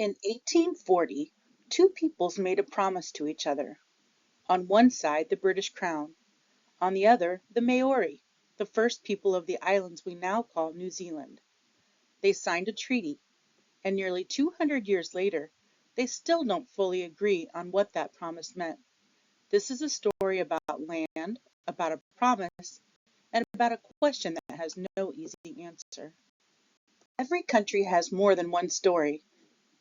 In 1840, two peoples made a promise to each other. On one side, the British Crown. On the other, the Maori, the first people of the islands we now call New Zealand. They signed a treaty, and nearly 200 years later, they still don't fully agree on what that promise meant. This is a story about land, about a promise, and about a question that has no easy answer. Every country has more than one story,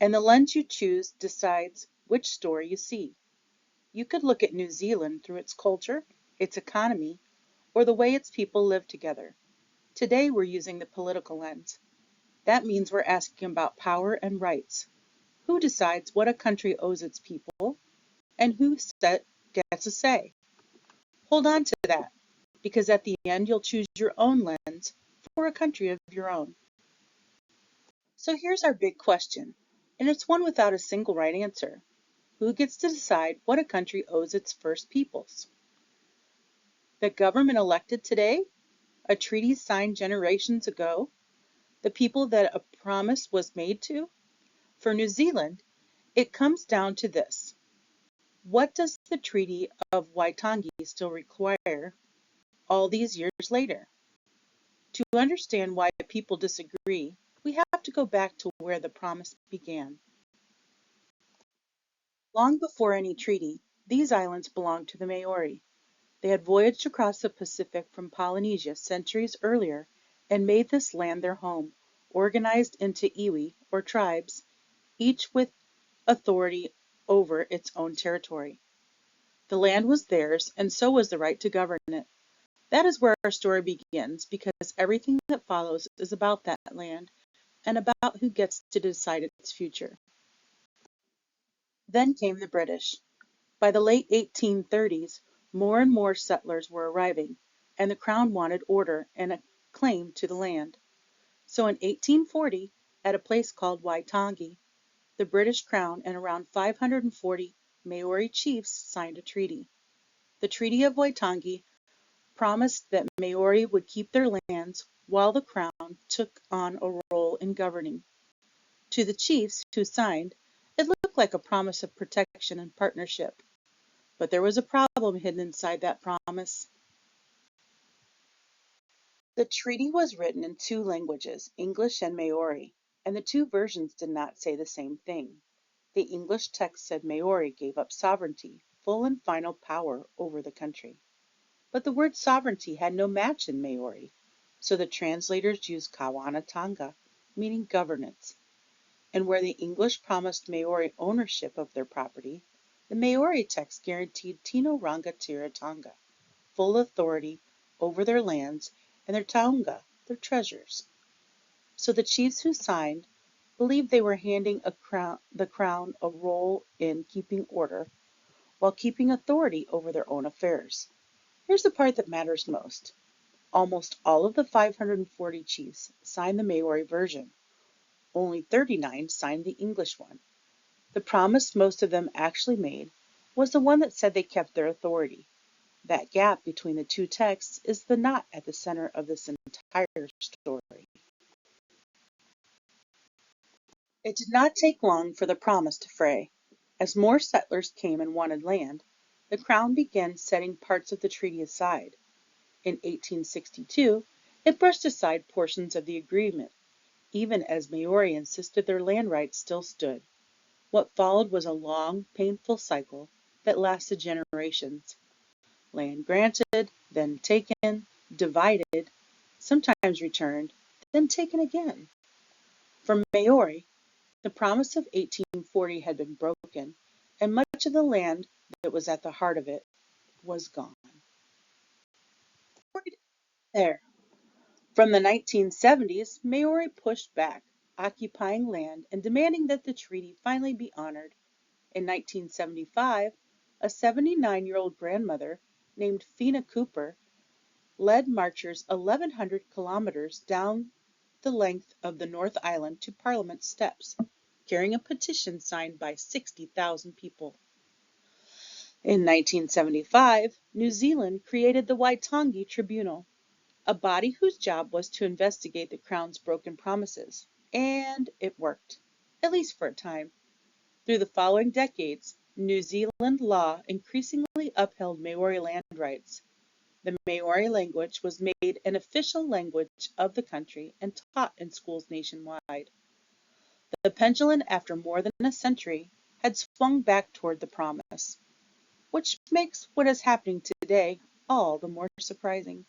and the lens you choose decides which story you see. You could look at New Zealand through its culture, its economy, or the way its people live together. Today we're using the political lens. That means we're asking about power and rights. Who decides what a country owes its people, and who gets a say? Hold on to that, because at the end you'll choose your own lens for a country of your own. So here's our big question, and it's one without a single right answer. Who gets to decide what a country owes its first peoples? The government elected today? A treaty signed generations ago? The people that a promise was made to? For New Zealand, it comes down to this. What does the Treaty of Waitangi still require all these years later? To understand why people disagree, we have to go back to where the promise began. Long before any treaty, these islands belonged to the Maori. They had voyaged across the Pacific from Polynesia centuries earlier and made this land their home, organized into iwi, or tribes, each with authority over its own territory. The land was theirs, and so was the right to govern it. That is where our story begins, because everything that follows is about that land and about who gets to decide its future. Then came the British. By the late 1830s, more and more settlers were arriving, and the Crown wanted order and a claim to the land. So in 1840, at a place called Waitangi, the British Crown and around 540 Maori chiefs signed a treaty. The Treaty of Waitangi promised that Maori would keep their lands while the Crown took on a role in governing. To the chiefs who signed, it looked like a promise of protection and partnership. But there was a problem hidden inside that promise. The treaty was written in two languages, English and Maori, and the two versions did not say the same thing. The English text said Maori gave up sovereignty, full and final power over the country. But the word sovereignty had no match in Maori, so the translators used Kawanatanga, meaning governance. And where the English promised Maori ownership of their property, the Maori text guaranteed Tino Rangatiratanga, full authority over their lands and their taonga, their treasures. So the chiefs who signed believed they were handing the crown a role in keeping order, while keeping authority over their own affairs. Here's the part that matters most. Almost all of the 540 chiefs signed the Maori version. Only 39 signed the English one. The promise most of them actually made was the one that said they kept their authority. That gap between the two texts is the knot at the center of this entire story. It did not take long for the promise to fray. As more settlers came and wanted land, the Crown began setting parts of the treaty aside. In 1862, it brushed aside portions of the agreement, even as Maori insisted their land rights still stood. What followed was a long, painful cycle that lasted generations. Land granted, then taken, divided, sometimes returned, then taken again. For Maori, the promise of 1840 had been broken, and much of the land that was at the heart of it was gone. There. From the 1970s, Maori pushed back, occupying land and demanding that the treaty finally be honored. In 1975, a 79-year-old grandmother named Fina Cooper led marchers 1,100 kilometers down the length of the North Island to Parliament steps, carrying a petition signed by 60,000 people. In 1975, New Zealand created the Waitangi Tribunal, a body whose job was to investigate the Crown's broken promises. And it worked. at least for a time. Through the following decades, New Zealand law increasingly upheld Maori land rights. The Maori language was made an official language of the country and taught in schools nationwide. The pendulum, after more than a century, had swung back toward the promise, which makes what is happening today all the more surprising.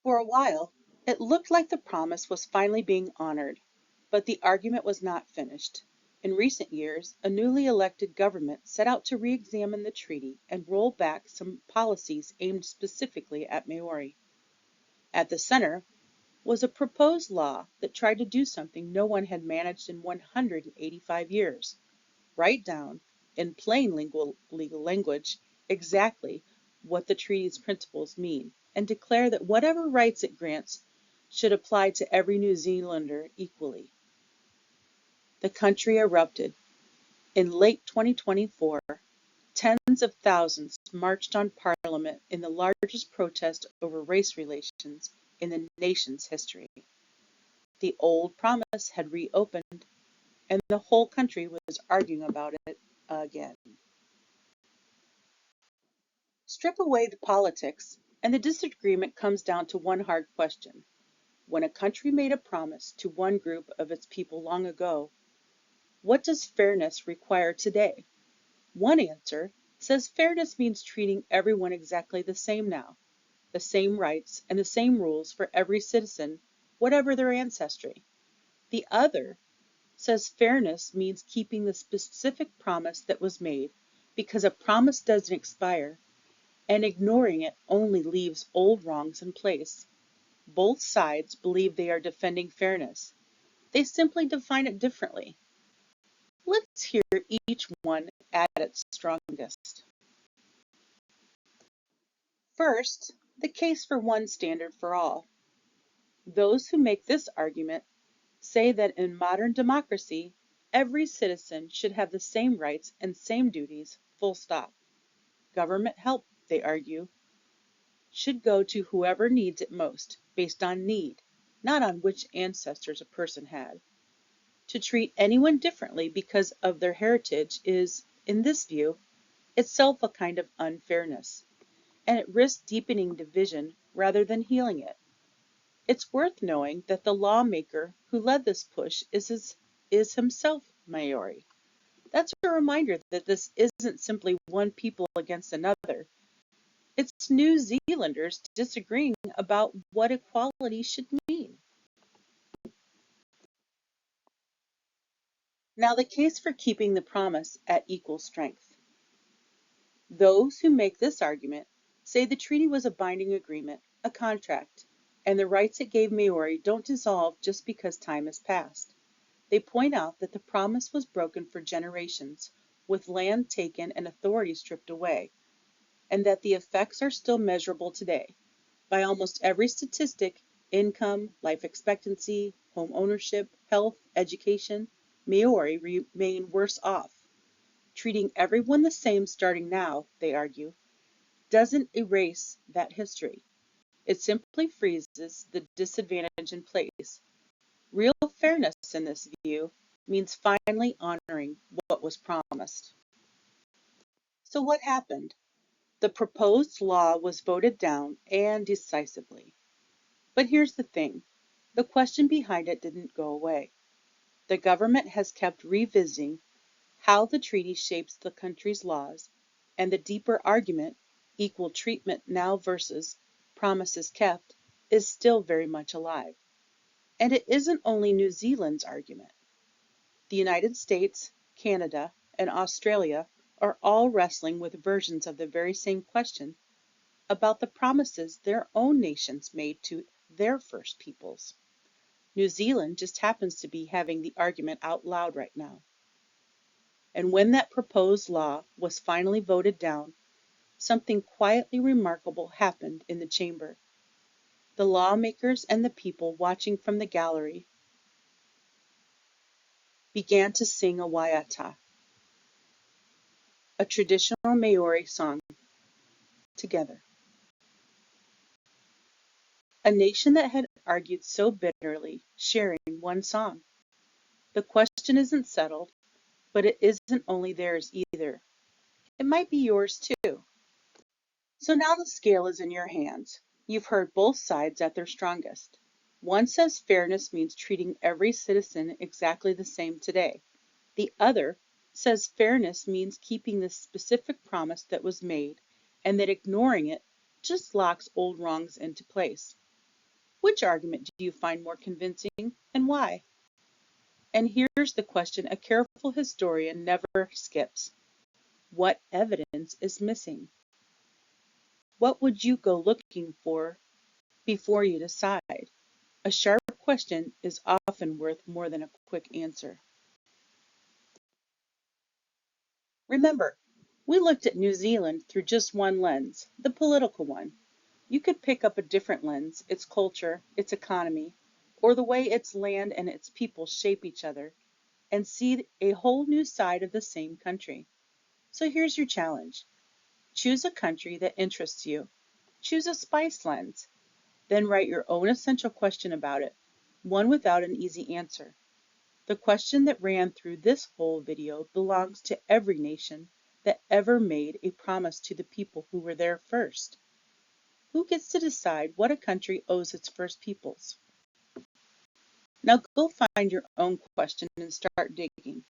For a while, it looked like the promise was finally being honored, but the argument was not finished. In recent years, a newly elected government set out to re-examine the treaty and roll back some policies aimed specifically at Maori. At the center was a proposed law that tried to do something no one had managed in 185 years: write down, in plain legal language, exactly what the treaty's principles mean, and declare that whatever rights it grants should apply to every New Zealander equally. The country erupted. In late 2024, tens of thousands marched on Parliament in the largest protest over race relations in the nation's history. The old promise had reopened, and the whole country was arguing about it again. Strip away the politics, and the disagreement comes down to one hard question. When a country made a promise to one group of its people long ago, what does fairness require today? One answer says fairness means treating everyone exactly the same now, the same rights and the same rules for every citizen, whatever their ancestry. The other says fairness means keeping the specific promise that was made, because a promise doesn't expire, and ignoring it only leaves old wrongs in place. Both sides believe they are defending fairness. They simply define it differently. Let's hear each one at its strongest. First, the case for one standard for all. Those who make this argument say that in modern democracy, every citizen should have the same rights and same duties, full stop. Government help, they argue, should go to whoever needs it most, based on need, not on which ancestors a person had. To treat anyone differently because of their heritage is, in this view, itself a kind of unfairness, and it risks deepening division rather than healing it. It's worth knowing that the lawmaker who led this push is himself Maori. That's a reminder that this isn't simply one people against another. It's New Zealanders disagreeing about what equality should mean. Now, the case for keeping the promise at equal strength. Those who make this argument say the treaty was a binding agreement, a contract, and the rights it gave Maori don't dissolve just because time has passed. They point out that the promise was broken for generations, with land taken and authority stripped away, and that the effects are still measurable today. By almost every statistic, income, life expectancy, home ownership, health, education, Maori remain worse off. Treating everyone the same starting now, they argue, doesn't erase that history. It simply freezes the disadvantage in place. Real fairness in this view means finally honoring what was promised. So what happened? The proposed law was voted down, and decisively. But here's the thing. The question behind it didn't go away. The government has kept revisiting how the treaty shapes the country's laws, and the deeper argument, equal treatment now versus promises kept, is still very much alive. And it isn't only New Zealand's argument. The United States, Canada, and Australia are all wrestling with versions of the very same question about the promises their own nations made to their First Peoples. New Zealand just happens to be having the argument out loud right now. And when that proposed law was finally voted down, something quietly remarkable happened in the chamber. The lawmakers and the people watching from the gallery began to sing a waiata, a traditional Maori song, together. A nation that had argued so bitterly, sharing one song. The question isn't settled, but it isn't only theirs either. It might be yours too. So now the scale is in your hands. You've heard both sides at their strongest. One says fairness means treating every citizen exactly the same today. The other says fairness means keeping the specific promise that was made and that ignoring it just locks old wrongs into place. Which argument do you find more convincing and why? And here's the question a careful historian never skips. What evidence is missing? What would you go looking for before you decide? A sharp question is often worth more than a quick answer. Remember, we looked at New Zealand through just one lens, the political one. You could pick up a different lens, its culture, its economy, or the way its land and its people shape each other, and see a whole new side of the same country. So here's your challenge. Choose a country that interests you. Choose a spice lens. Then write your own essential question about it, one without an easy answer. The question that ran through this whole video belongs to every nation that ever made a promise to the people who were there first. Who gets to decide what a country owes its first peoples? Now go find your own question and start digging.